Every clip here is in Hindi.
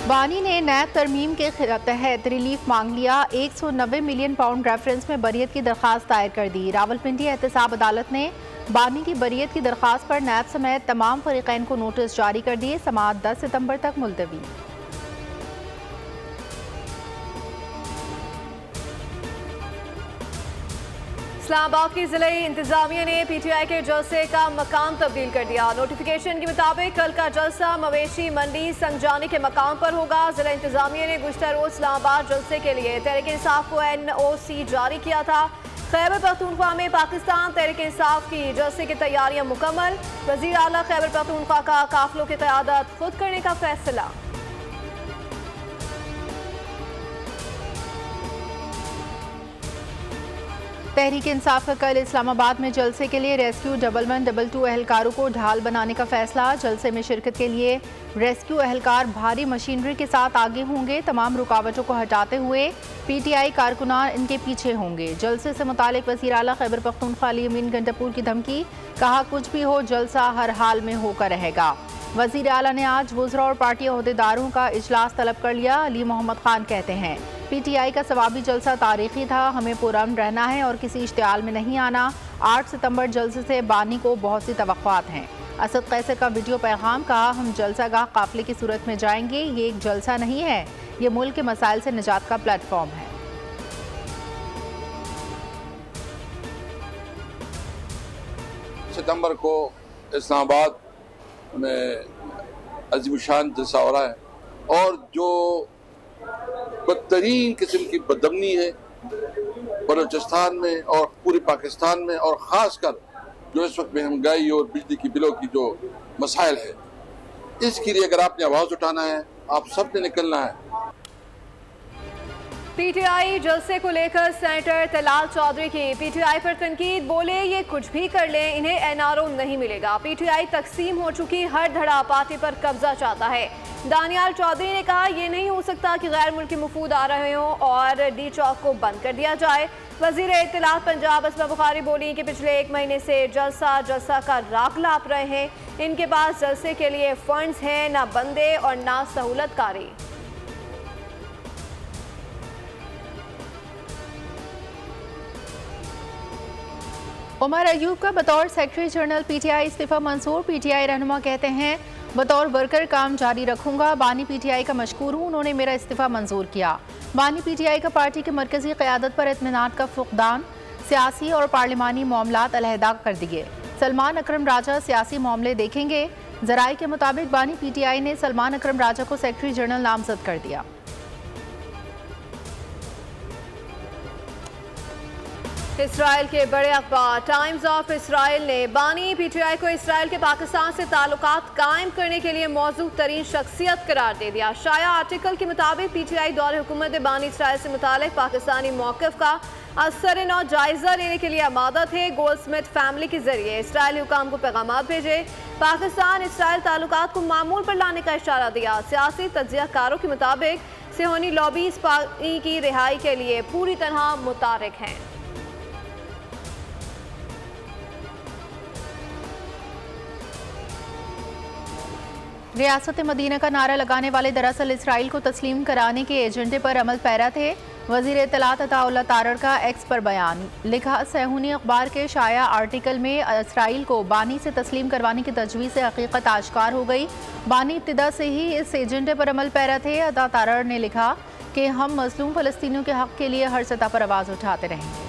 बानी ने नैब तरमीम के तहत रिलीफ मांग लिया। 190 मिलियन पाउंड रेफरेंस में बरियत की दरख्वास्त दायर कर दी। रावलपिंडी एहतसाब अदालत ने बानी की बरियत की दरख्वास्त पर नैब समेत तमाम फरीकैन को नोटिस जारी कर दिए। समाअत 10 सितंबर तक मुलतवी। इस्लामाबाद की जिले इंतजामिया ने पीटीआई के जलसे का मकाम तब्दील कर दिया। नोटिफिकेशन के मुताबिक कल का जलसा मवेशी मंडी संगजानी के मकाम पर होगा। जिला इंतजामिया ने गुज़श्ता रोज इस्लामाबाद जलसे के लिए तहरीक इंसाफ को NOC जारी किया था। खैबर पख्तूनख्वा में पाकिस्तान तहरीक इंसाफ की जलसे की तैयारियां मुकम्मल। वज़ीर आला खैबर पख्तूनख्वा का काफिलों की क़यादत खुद करने का फैसला। तहरीक इंसाफ का कल इस्लामाबाद में जलसे के लिए रेस्क्यू 1122 एहलकारों को ढाल बनाने का फैसला। जलसे में शिरकत के लिए रेस्क्यू एहलकार भारी मशीनरी के साथ आगे होंगे। तमाम रुकावटों को हटाते हुए PTI कारकुनान इनके पीछे होंगे। जलसे से मुतालिक वज़ीर आला खैबर पख्तूनख्वा अली अमीन गंडापुर की धमकी, कहा कुछ भी हो जलसा हर हाल में होकर रहेगा। वज़ीर आला ने आज वुज़रा और पार्टी अहदेदारों का इजलास तलब कर लिया। अली मोहम्मद खान कहते हैं PTI का सवाबी जलसा तारीखी था, हमें पुरअमन रहना है और किसी इश्तियाल में नहीं आना। 8 सितंबर जलसे से बानी को बहुत सी तवक्कुआत हैं। असद कैसर का वीडियो पैगाम, कहा हम जलसा गाह काफिले की सूरत में जाएंगे। ये एक जलसा नहीं है, ये मुल्क के मसाइल से निजात का प्लेटफॉर्म है। सितंबर को इस्लामाबाद में अजीमुशान जलसा हो रहा है और जो बदतरीन किस्म की बदअमनी है बलूचिस्तान में और पूरे पाकिस्तान में, और ख़ासकर जो इस वक्त महंगाई और बिजली की बिलों की जो मसाइल है, इसके लिए अगर आपने आवाज़ उठाना है, आप सब ने निकलना है। PTI जलसे को लेकर सेनेटर तलाल चौधरी की PTI पर तनकीद, बोले ये कुछ भी कर लें इन्हें NRO नहीं मिलेगा। PTI तकसीम हो चुकी हर धड़ा पार्टी पर कब्जा चाहता है। दानियाल चौधरी ने कहा यह नहीं हो सकता कि गैर मुल्की मुफूद आ रहे हों और D चौक को बंद कर दिया जाए। वज़ीर इत्तलात पंजाब असमा बुखारी बोली कि पिछले 1 महीने से जलसा का राग लाप रहे हैं। इनके पास जलसे के लिए फंड्स हैं, ना बंदे और ना सहूलतकारी। उमर अयूब का बतौर सेक्रेटरी जनरल PTI इस्तीफा मंजूर। PTI रहनुमा कहते हैं बतौर वर्कर काम जारी रखूंगा। बानी PTI का मशकूर हूँ, उन्होंने मेरा इस्तीफा मंजूर किया। बानी PTI का पार्टी की मरकजी क़यादत पर इत्मीनान का फुक़दान, सियासी और पार्लिमानी मामलात अलहदा कर दिए। सलमान अकरम राजा सियासी मामले देखेंगे। ज़राए के मुताबिक बानी PTI ने सलमान अकरम राजा को सेक्रेटरी जनरल नामजद कर दिया। इसराइल के बड़े अखबार टाइम्स ऑफ इसराइल ने बानी PTI को इसराइल के पाकिस्तान से ताल्लुकात कायम करने के लिए मौजूद तरीन शख्सियत करार दे दिया। शाया आर्टिकल के मुताबिक PTI दौरे हुकूमत बानी इसराइल से मुतालिक पाकिस्तानी मौक़िफ़ का असर नौ जायजा लेने के लिए आमादा थे। गोल्डस्मिथ फैमिली के जरिए इसराइली हुकाम को पैगाम भेजे। पाकिस्तान इसराइल ताल्लुकात को मामूल पर लाने का इशारा दिया। सियासी तज्ज़ियाकारों के मुताबिक सिहोनी लॉबी इस पानी की रिहाई के लिए पूरी तरह मुतारिक हैं। रियासत मदीना का नारा लगाने वाले दरअसल इसराइल को तस्लीम कराने के एजेंडे पर अमल पैरा थे। वज़ीर इत्तलात अताउल्लाह तारड़ का एक्स पर बयान, लिखा सेहूनी अखबार के शाया आर्टिकल में इसराइल को बानी से तस्लीम करवाने की तजवीज़ से हकीकत आश्कार हो गई। बानी इब्तिदा से ही इस एजेंडे पर अमल पैरा थे। अता तारड़ ने लिखा कि हम मज़लूम फ़लस्तीनियों के हक़ के लिए हर सतह पर आवाज़ उठाते रहेंगे।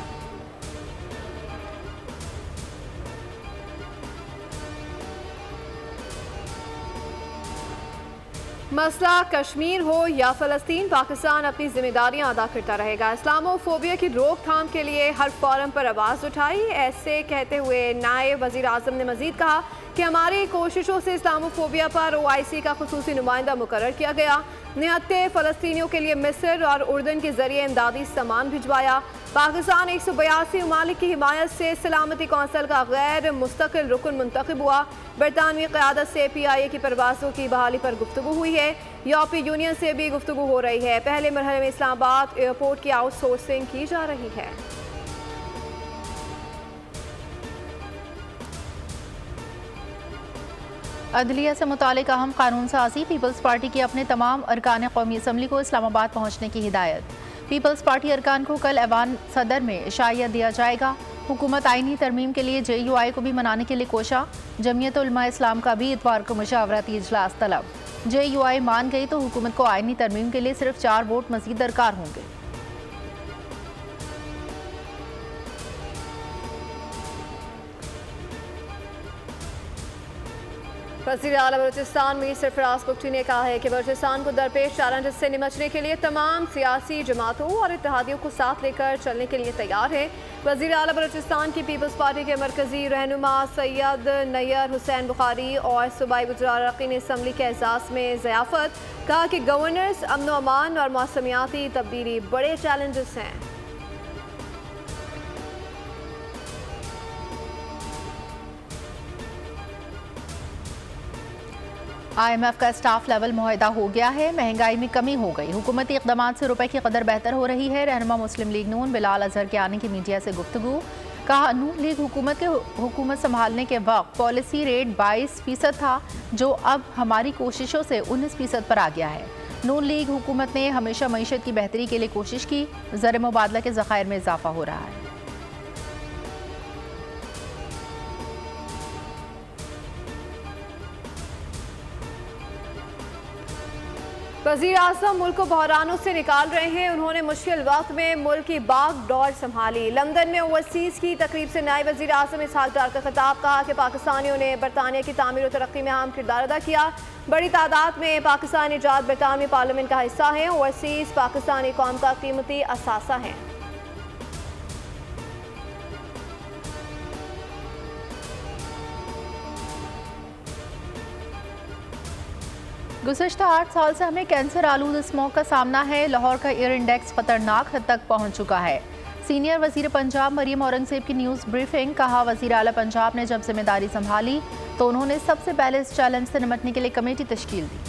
मसला कश्मीर हो या फ़लस्तीन, पाकिस्तान अपनी जिम्मेदारियां अदा करता रहेगा। इस्लामोफोबिया की रोकथाम के लिए हर फोरम पर आवाज़ उठाई। ऐसे कहते हुए नायब वज़ीर आज़म ने मज़ीद कहा कि हमारी कोशिशों से इस्लामोफोबिया पर OIC का खुसूसी नुमाइंदा मुकर्रर किया गया। निहत्ते फ़लस्तीनियों के लिए मिस्र और उर्दन के जरिए इमदादी सामान भिजवाया। पाकिस्तान 182 ममालिक की हिमायत से सलामती कौंसिल का गैर मुस्तकिल रुकन मुंतखब हुआ। बरतानवी क़यादत से PIA की परवाज़ों की बहाली पर गुफ्तगू हुई है। यूरोपीय यूनियन से भी गुफ्तगू हो रही है। पहले मरहले में इस्लामाबाद एयरपोर्ट की आउटसोर्सिंग की जा रही है। अदलिया से मुतालिक अहम कानून साजी, पीपल्स पार्टी की अपने तमाम अरकान कौमी असम्बली को इस्लामाबाद पहुँचने की हिदायत। पीपल्स पार्टी अरकान को कल ऐवान सदर में इशाया दिया जाएगा। हुकूमत आईनी तरमीम के लिए JUI को भी मनाने के लिए कोशा। जमीयत उलमा इस्लाम का भी इतवार को मुशावरती इजलास तलब। JUI मान गई तो हुकूमत को आईनी तरमीम के लिए सिर्फ 4 वोट मजीद दरकार होंगे। वज़ीर आला बलूचिस्तान मीर सरफराज बुगटी ने कहा है कि बलूचिस्तान को दरपेश चैलेंज से निपटने के लिए तमाम सियासी जमातों और इत्तेहादियों को साथ लेकर चलने के लिए तैयार है। वज़ीर आला बलूचिस्तान की पीपल्स पार्टी के मरकजी रहनुमा सैयद नैयर हुसैन बुखारी और सूबाई वज़ीर अरकान असम्बली के एजाज़ में ज़ियाफ़त। कहा कि गवर्नर्स, अमन व अमान और मौसमियाती तब्दीली बड़े चैलेंजेस हैं। IMF का स्टाफ लेवल मुआहदा हो गया है। महंगाई में कमी हो गई। हुकूमती इक़दामात से रुपए की कदर बेहतर हो रही है। रहनुमा मुस्लिम लीग नून बिलाल अजहर के आने की मीडिया से गुफ्तगू। कहा, नून लीग हुकूमत संभालने के वक्त पॉलिसी रेट 22% था, जो अब हमारी कोशिशों से 19% पर आ गया है। नून लीग हुकूमत ने हमेशा मईशत की बेहतरी के लिए कोशिश की। ज़र मुबादला के ज़खायर में इजाफा हो रहा है। वज़ीर आज़म मुल्क को बहरानों से निकाल रहे हैं। उन्होंने मुश्किल वक्त में मुल्क की बागडोर संभाली। लंदन में ओवरसीज़ की तकरीब से नायब वज़ीर आज़म इसहाक डार का खिताब। कहा कि पाकिस्तानियों ने बरतानिया की तामीर और तरक्की में अहम किरदार अदा किया। बड़ी तादाद में पाकिस्तानी निजात बरतानवी पार्लियामेंट का हिस्सा हैं। ओवरसीज़ पाकिस्तानी कौम का कीमती असासा हैं। गुज़श्ता 8 साल से हमें कैंसर आलूद स्मॉग का सामना है। लाहौर का एयर इंडेक्स खतरनाक हद तक पहुंच चुका है। सीनियर वज़ीर पंजाब मरियम औरंगज़ेब की न्यूज़ ब्रीफिंग। कहा, वज़ीर आला पंजाब ने जब जिम्मेदारी संभाली तो उन्होंने सबसे पहले इस चैलेंज से निपटने के लिए कमेटी तश्कील दी।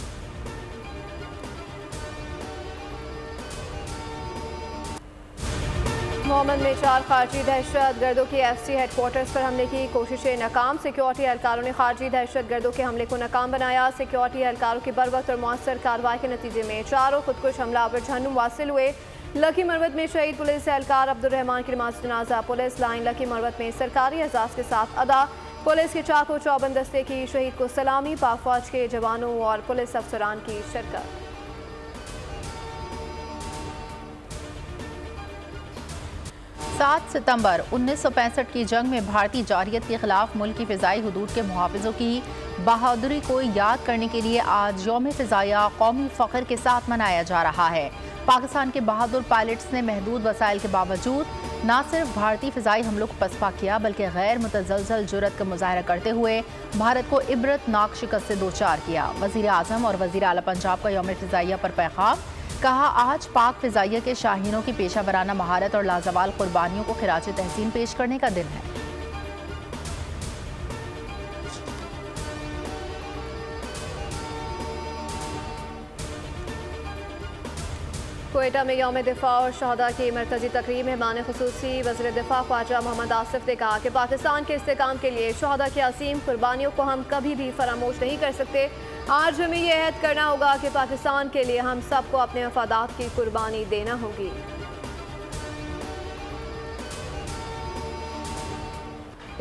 मोहम्मद में 4 खारजी दहशत गर्दों की FC हेडक्वार्टर्स पर हमले की कोशिशें नाकाम। सिक्योरिटी एहलकारों ने खारजी दहशत गर्दों के हमले को नाकाम बनाया। सिक्योरिटी एहलकारों की बरवक्त और मौसर कार्रवाई के नतीजे में 4 खुदकुश हमलावर जहन्नुम वासिल हुए। लकी मरवत में शहीद पुलिस एहलकार अब्दुर्रहमान की नमाज जनाजा पुलिस लाइन लकी मरवत में सरकारी एजाज के साथ अदा। पुलिस के चाको चौबंद दस्ते की शहीद को सलामी। पाक फौज के जवानों और पुलिस अफसरान की शिरकत। 7 सितंबर 1965 की जंग में भारतीय जारियत के खिलाफ मुल्क की फ़िज़ाई हुदूद के मुहाफ़िज़ों की बहादुरी को याद करने के लिए आज यौम फ़िज़ाया कौमी फ़ख्र के साथ मनाया जा रहा है। पाकिस्तान के बहादुर पायलट्स ने महदूद वसाइल के बावजूद न सिर्फ भारतीय फ़िज़ाई हमलों को पसपा किया, बल्कि गैर मुतज़लज़ल जुर्रत का मुज़ाहरा करते हुए भारत को इबरतनाक शिकस्त से दो चार किया। वज़ीर आज़म और वज़ीर आला पंजाब का यौम फ़िज़ाया पर पैगाम। कहा, आज पाक फ़िज़ाइया के शाहीनों की पेशा वराना महारत और लाजवाल कुर्बानियों को खिराज तहसीन पेश करने का दिन है। कोयटा में यौम दिफा और शहदा की मरकजी तकरीब मेहमान खुसूसी वज़ीर दिफा ख्वाजा मोहम्मद आसिफ ने कहा कि पाकिस्तान के इस्तेकाम के लिए शहदा की असीम कुर्बानियों को हम कभी भी फरामोश नहीं कर सकते। आज हमें यह अहद करना होगा कि पाकिस्तान के लिए हम सबको अपने मफादात की कुर्बानी देना होगी।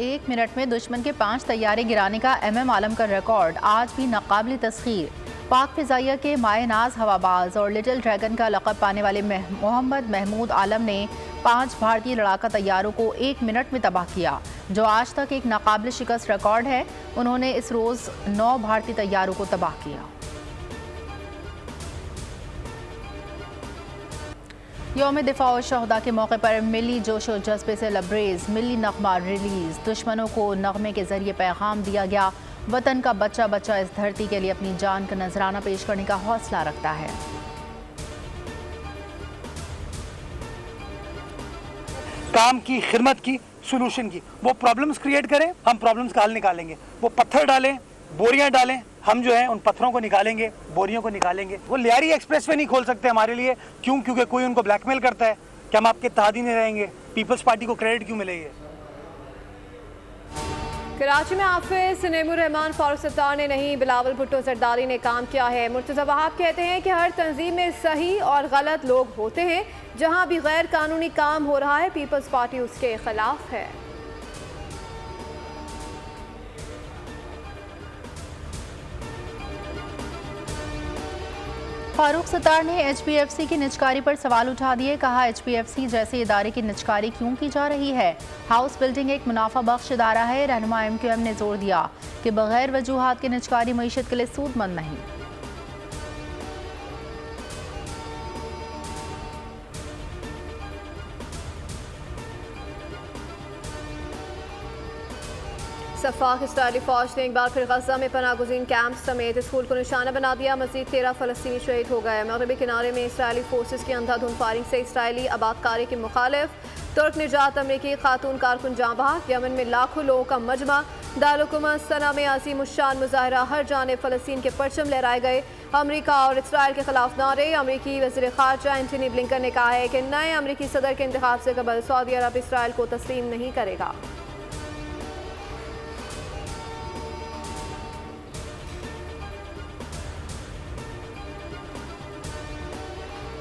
एक मिनट में दुश्मन के 5 तैयारे गिराने का MM आलम का रिकॉर्ड आज भी नाकाबिल तस्खीर। पाक फ़िज़ाइया के मायनाज हवाबाज और लिटिल ड्रैगन का लक़ब पाने वाले मोहम्मद महमूद आलम ने 5 भारतीय लड़ाका तैयारों को 1 मिनट में तबाह किया, जो आज तक एक नाकाबिल शिकस्त रिकॉर्ड है। उन्होंने इस रोज़ 9 भारतीय तैयारों को तबाह किया। यौम दिफा और शहदा के मौके पर मिली जोश और जज्बे से लबरेज मिली नगमा रिलीज। दुश्मनों को नगमे के जरिए पैगाम दिया गया, वतन का बच्चा बच्चा इस धरती के लिए अपनी जान का नजराना पेश करने का हौसला रखता है। काम की, खिदमत की, सोल्यूशन की। वो प्रॉब्लम्स क्रिएट करें, हम प्रॉब्लम्स का हल निकालेंगे। वो पत्थर डालें, बोरियां डालें, हम जो है उन पत्थरों को निकालेंगे, बोरियों को निकालेंगे। वो लियारी एक्सप्रेसवे नहीं खोल सकते हमारे लिए। क्यों? क्योंकि कोई उनको ब्लैकमेल करता है कि हम आपके इत्तेहादी नहीं रहेंगे। पीपल्स पार्टी को क्रेडिट क्यों मिलेगी? कराची में हाफिज नईमुर रहमान फारूक सत्तार ने नहीं, बिलावल भुट्टो जरदारी ने काम किया है। मुर्तज़ा वहाब कहते हैं कि हर तंजीम में सही और गलत लोग होते हैं, जहां भी गैर कानूनी काम हो रहा है पीपल्स पार्टी उसके खिलाफ है। फारूक सत्तार ने HPFC की निजकारी पर सवाल उठा दिए। कहा, HPFC जैसे इदारे की निजकारी क्यों की जा रही है? हाउस बिल्डिंग एक मुनाफा बख्श इदारा है। रहनुमा MQM ने जोर दिया कि बगैर वजूहात के निजकारी मईशत के लिए सूदमंद नहीं। सफाक इसराइली फौज ने एक बार फिर गजा में पनागुज़ीन कैंप समेत स्कूल को निशाना बना दिया। मज़ीद 13 फ़लस्तीनी शहीद हो गए। मगरबी किनारे में इसराइली फोर्सेस की अंधाधुंध फायरिंग से इसराइली आबादकारी के मुखालिफ तुर्क निजात अमरीकी खातून कारकुन जाँ बहक। यमन में लाखों लोगों का मजमा। दारुलहुकूमत सना में अज़ीम उश्शान मुजाहरा, हर जानिब फ़लस्तीन के परचम लहराए गए। अमरीका और इसराइल के खिलाफ नारे। अमरीकी वज़ीर ख़ारजा एंटनी ब्लिंकन ने कहा है कि नए अमरीकी सदर के इंतखाब से कबल सऊदी अरब इसराइल को तस्लीम नहीं करेगा।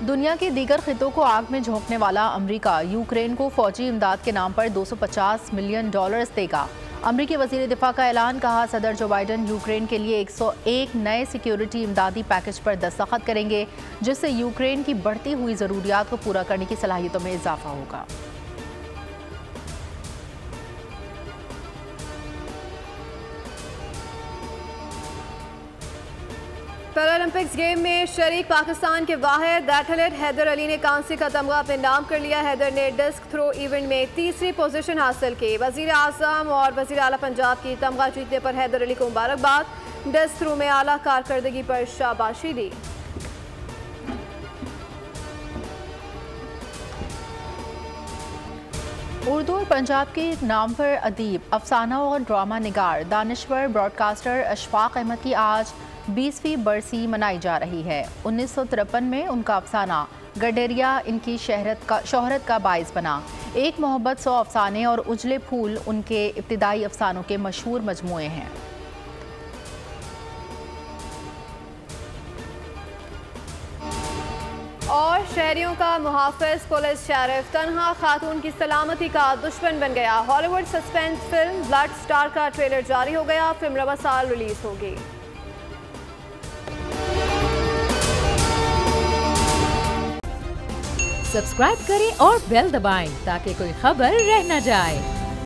दुनिया के दीगर खितों को आग में झोंकने वाला अमेरिका यूक्रेन को फौजी इमदाद के नाम पर $250 मिलियन देगा। अमरीकी वज़ीर दिफा का ऐलान। कहा, सदर जो बाइडन यूक्रेन के लिए 101 नए सिक्योरिटी इमदादी पैकेज पर दस्तखत करेंगे, जिससे यूक्रेन की बढ़ती हुई ज़रूरियात को पूरा करने की सलाहियतों में इजाफा होगा। पैरालंपिक्स गेम में शरीक पाकिस्तान के वाहिद एथलीट हैदर अली ने कांसे का तमगा अपने नाम कर लिया। हैदर ने डिस्क थ्रो इवेंट में तीसरी पोजीशन हासिल की। वज़ीर आज़म और वज़ीर आला पंजाब की तमगा जीतने पर हैदर अली को मुबारकबाद। डिस्क थ्रो में आला कारकर्दगी पर शाबाशी दी। उर्दू और पंजाब के नाम पर अदीब, अफसाना और ड्रामा निगार, दानिश्वर ब्रॉडकास्टर अशफाक अहमद की आज 20वीं बरसी मनाई जा रही है। 1953 में उनका अफसाना गडेरिया इनकी शोहरत का बाइस बना। एक मोहब्बत 100 अफसाने और उजले फूल उनके इब्तिदाई अफसानों के मशहूर मजमूए हैं। और शहरियों का मुहाफिज पुलिस शेरिफ तन्हा खातून की सलामती का दुश्मन बन गया। Hollywood suspense film blood star का ट्रेलर जारी हो गया। फिल्म रवा साल रिलीज होगी। सब्सक्राइब करें और बेल दबाएं ताकि कोई खबर रह न जाए।